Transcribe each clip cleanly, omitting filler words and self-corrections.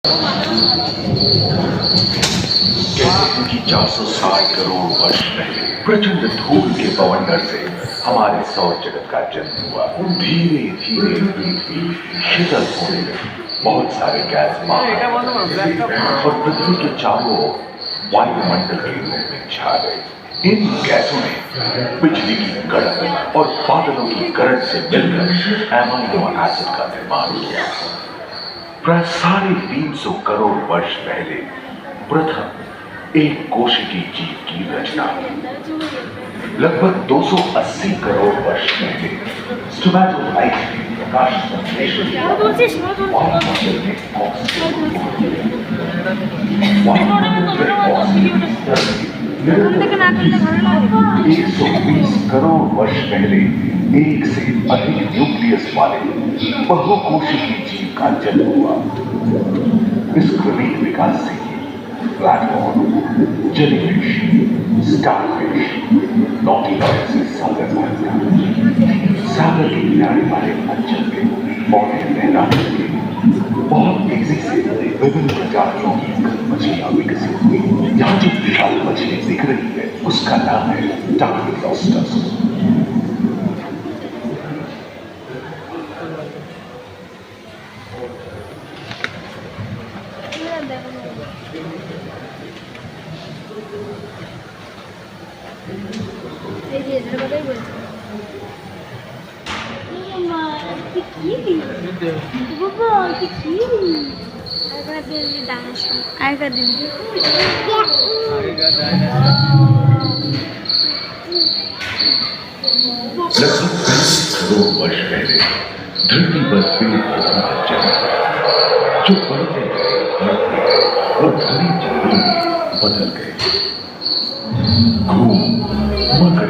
कहते हैं कि 460 करोड़ वर्ष पहले प्रचंड धूल के बवंडर से हमारे सौर जगत का जन्म हुआ। धीरे धीरे पृथ्वी शीतल होने लगी, बहुत सारे गैस बाहर और पृथ्वी के चारों ओर वायुमंडल के रूप में छा गए। इन गैसों ने बिजली की कड़क और बादलों की गरज से मिलकर एमाइनो एसिड का निर्माण किया। प्राय 350 करोड़ वर्ष पहले प्रथम एक कोशिकीय जीव की रचना हुई। लगभग 280 करोड़ वर्ष पहले स्टोमेटोलाइट ने प्रकाश संश्लेषण किया। वायुमंडल में ऑक्सीजन 120 करोड़ वर्ष पहले एक से अधिक न्यूक्लियस वाले बहुकोशिकीय जीव का जन्म हुआ। इस क्रमिक विकास से प्लेटफॉर्म, जेलीफिश, स्टारफिश, नॉटिलॉयड से सागर के किनारे वाले अंचल में पौधे लहराने लगे। बहुत तेजी से विभिन्न प्रजातियों की मछलियां विकसित हुई। यहाँ जो विशाल मछली दिख रही है उसका नाम है डार्विनोस्टस। लगभग 35 करोड़ वर्ष पहले धरती पर पेड़ पौधों का जन्म हुआ, जो बढ़ते गए और घने जंगलों में बदल गए। घूम, मकर,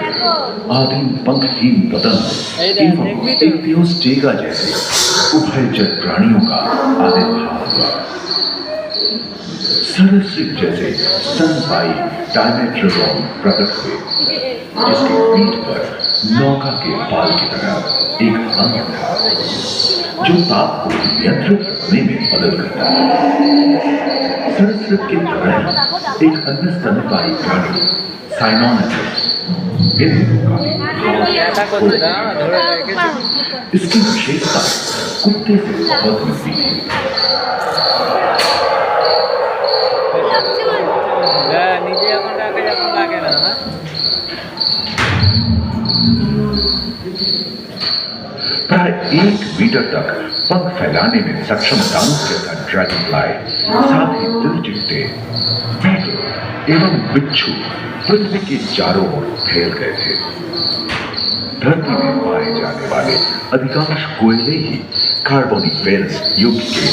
आदिम पंखहीन पतंग एवं इक्तियोस्टेगा जैसे उभयचर प्राणियों का आविर्भाव हुआ। सरीसृप जैसे स्तनपायी डायमेट्रोडॉन प्रकट हुए, जिसके पीठ पर नौका के बाल की तरह एक अंग था, जो ताप को नियंत्रित करने में मदद करता है। सरीसृप के तरह एक अन्य स्तनपायी प्राणी साइनोनिडस इसकी विशेषता कुत्ते से बहुत मिलती है। प्राय 1 मीटर तक पंख फैलाने में सक्षम दानव जैसा ड्रैगन फ्लाई, साथ ही दिलचिट्टे, बीटल एवं बिच्छू पृथ्वी के चारों ओर फैल गए थे। धरती में पाए जाने वाले अधिकांश कोयले ही कार्बोनिफेरस युग के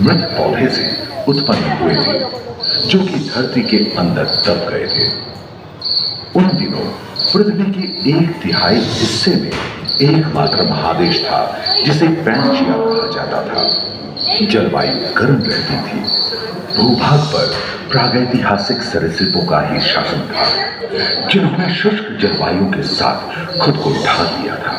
मृत पौधे से उत्पन्न हुए थे, जो कि धरती के अंदर दब गए थे। उन दिनों पृथ्वी के 1/3 हिस्से में एकमात्र महादेश था, जिसे पैंजिया कहा जाता था। जलवायु गर्म रहती थी। भूभाग पर प्रागैतिहासिक सरीसृपों का ही शासन था, जिन्होंने शुष्क जलवायु के साथ खुद को ढाल दिया था।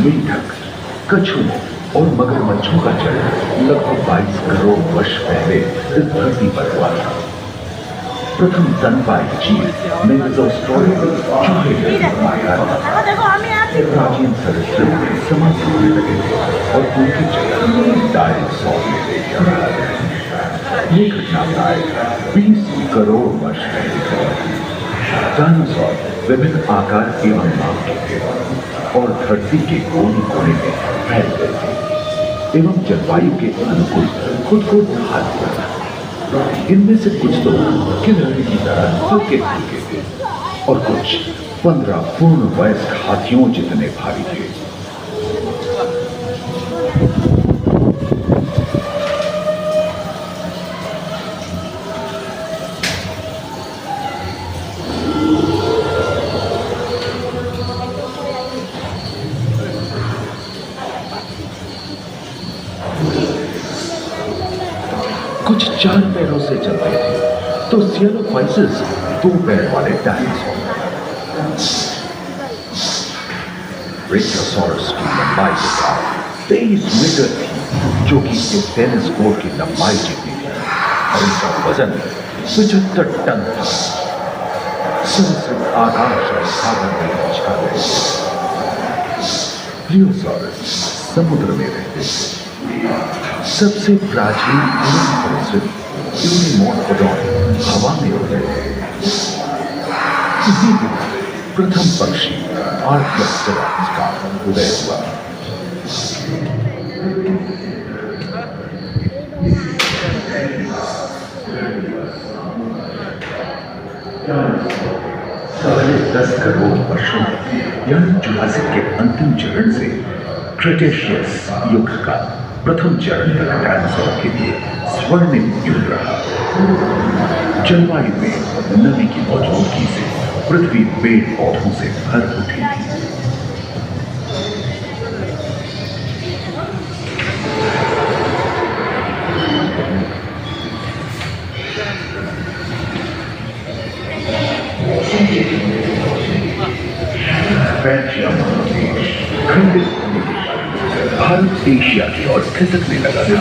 मेंढक, कछुओं और मगरमच्छों का जन्म लगभग 22 करोड़ वर्ष पहले इस धरती पर हुआ था। प्रथम स्तनपायी जीव मेसोस्ट्रोइड चूहे जैसे पाया था। प्राचीन सरीसृप में समाप्त होने लगे थे और उनकी जगह डायनासोर में ले लिया गया। ये घटना प्राय 20 करोड़ वर्ष पहले हुई। डायनासोर विभिन्न आकार एवं नाम के थे और धरती के कोने कोने में फैल गए थे एवं जलवायु के अनुकूल खुद को ढाल दिया था। इनमें से कुछ तो गिलहरी की तरह हल्के फुल्के थे और कुछ 15 पूर्ण वयस्क हाथियों जितने भारी थे। कुछ 4 पैरों से चलते थे तो सियालोफाइसिस 2 पैर वाले डायनासोर। ब्रेकियोसॉरस की लंबाई के साथ 23 मीटर थी, जो कि एक टेनिस कोर्ट की लंबाई जितनी थी, और इनका वजन 75 टन था। समुद्र आकाश और सागर में छा गए। प्लियोसॉरस समुद्र में रहते थे। सबसे प्राचीन यूनिमोनोडॉन हवा में उड़ते थे। इसी दिन प्रथम पक्षी आर्कियोप्टेरॉप्स का उदय हुआ। साढ़े 10 करोड़ वर्षों यानी जुरासिक के अंतिम चरण से क्रेटेशियस युग का प्रथम चरण तक डायनासोर के लिए स्वर्णिम युग रहा। जलवायु में नमी की मौजूदगी से पृथ्वी पेड़ पौधों से भर उठी थी। खंडित होने के बाद भारत एशिया की ओर खिसकने लगा था।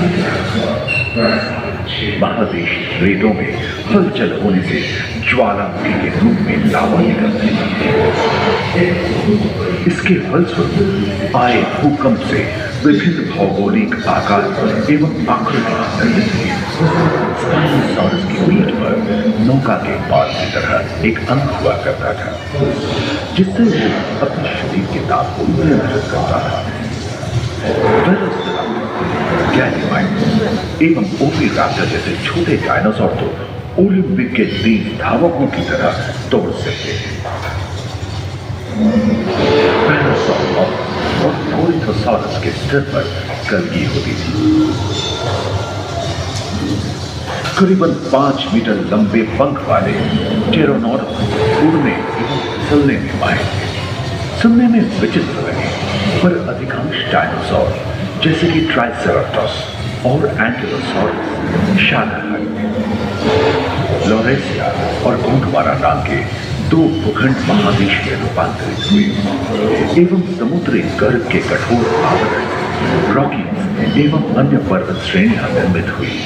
महादेश रेतों में हलचल होने से ज्वालामुखी के रूप में लावा निकलती है। इसके फलस्वरूप आए भूकंप से विभिन्न भौगोलिक आकार एवं आकृति निर्मित हुई। स्पाइनोसॉरस की पीठ पर नौका के पाल की तरह एक अंग हुआ करता था, जिससे वो अपने शरीर के दाब को नियंत्रित करता था। एवं ओविराप्टर जैसे छोटे डायनासोर तो ओलंपिक के तेज धावकों की तरह दौड़ सकते थे। और कोरिथोसॉरस के सिर पर कलगी होती थी। करीबन 5 मीटर लंबे पंख वाले टेरोनोडॉन उड़ने एवं फिसलने में माहिर थे। सुनने में विचित्र लगे, पर अधिकांश डायनासोर जैसे कि ट्राइसेराटोप्स और एंटिलोसॉरस शाकाहारी थे। लॉरेसिया और गोंडवाना नाम के 2 भूखंड महादेश में रूपांतरित हुए एवं समुद्री गर्भ के कठोर आवरण रॉकीज एवं अन्य पर्वत श्रेणियां निर्मित हुई।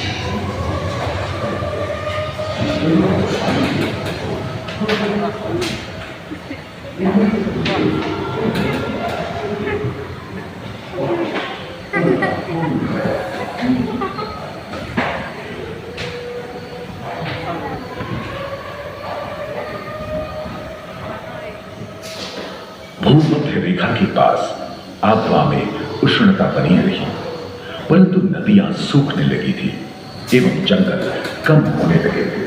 भूमध्य रेखा के पास आबवा में उष्णता बनी रही, परंतु नदियां सूखने लगी थी एवं जंगल कम होने लगे थे।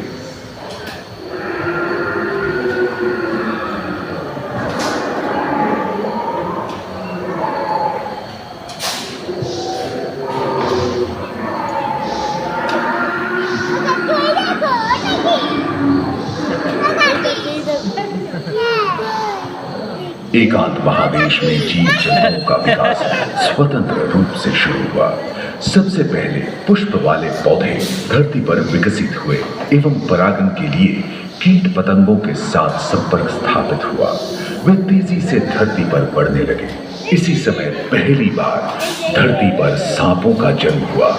एकांत महादेश में जीव जंतुओं का विकास स्वतंत्र रूप से शुरू हुआ। सबसे पहले पुष्प वाले पौधे धरती पर विकसित हुए एवं परागण के लिए कीट पतंगों के साथ संपर्क स्थापित हुआ। वे तेजी से धरती पर बढ़ने लगे। इसी समय पहली बार धरती पर सांपों का जन्म हुआ।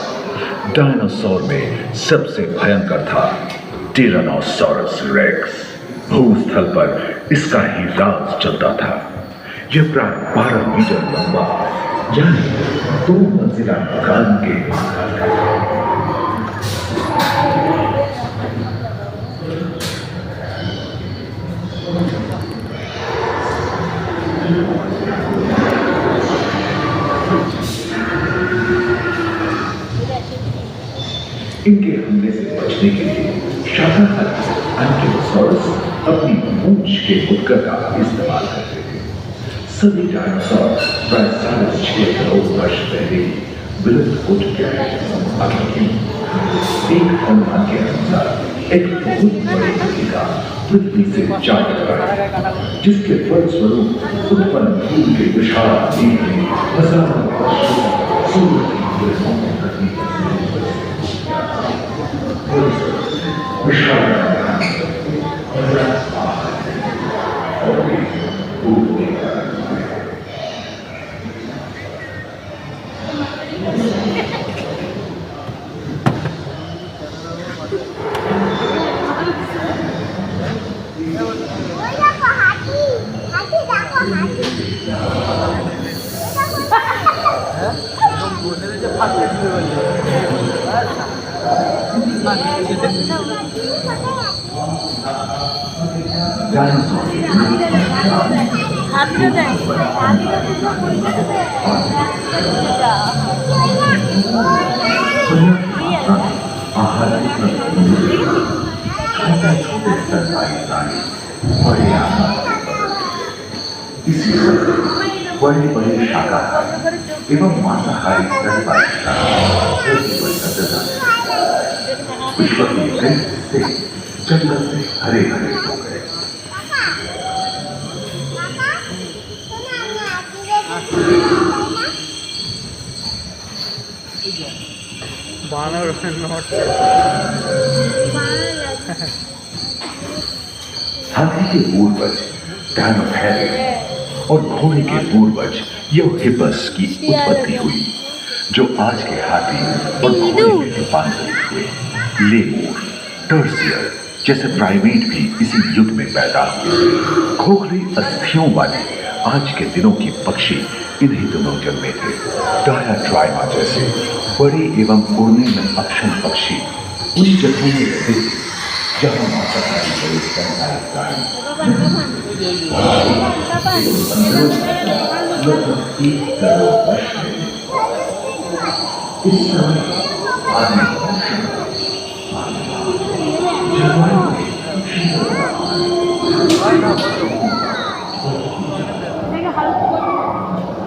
डायनासोर में सबसे भयंकर था टिरानोसॉरस रेक्स। भूस्थल पर इसका ही राज चलता था। यह प्राय 12 मीटर लंबा यानी 2 मंजिला मकान के इनके हमले से बचने के लिए शाकाहारी एंटिलोसॉरस अपनी पूंछ के मुड़कर का इस्तेमाल करते थे। सभी डायनासोर प्राय 6.5 करोड़ वर्ष पहले ही विलुप्त हो चुके हैं। एक अनुमान के अनुसार एक बहुत बड़ी तरीका पृथ्वी से जा टकरा है, जिसके फलस्वरूप उत्पन्न धूल के विशाल द्वीप में हजारों वर्षों सूर्य की इसी समय बड़े बड़े शाकाहारी एवं मांसाहारी स्तनपायी विश्व के कई हिस्से जंगल से हरे हरे हो गए। हाथी के पूर्वज डायनोथेरियन और घोड़े के पूर्वज यूहिपस की उत्पत्ति हुई, जो आज के हाथी और घोड़े में रूपांतरित हुए। लेमूर, टर्सियर जैसे प्राइमेट भी इसी युग में पैदा हुए। खोखली अस्थियों वाले आज के दिनों के पक्षी इन्हीं दिनों जन्मे थे। डायाट्राइमा जैसे बड़े एवं उड़ने में अक्षम पक्षी उन जगहों में रहते थे जहां मांसाहारी बड़े स्तनपायी प्राणी लगभग 1 करोड़ वर्ष में इस समय आदमी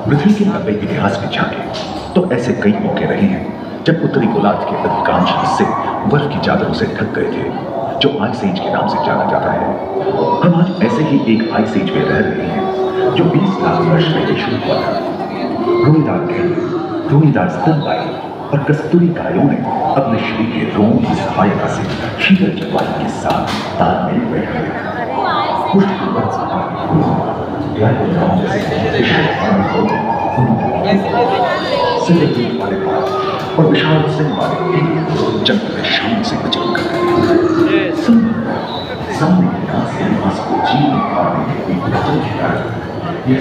पृथ्वी के लंबे इतिहास में झांके तो ऐसे कई मौके रहे हैं जब उत्तरी गोलार्ध के अधिकांश हिस्से बर्फ की चादरों से ढक गए थे, जो आइस एज के नाम से जाना जाता है। हम आज ऐसे ही एक आइस एज में रह रहे हैं जो 20 लाख वर्ष पहले शुरू हुआ था। रूईदार भेड़, रूईदार स्तनपायी और कस्तूरी गायों ने अपने शरीर के रोमों की सहायता से शीतल जलवायु के साथ तालमेल बैठाया। और विशाल सिंह वाले जंगल में शान से बचाव कर रहे हैं। सामने को जीवन पाने के लिए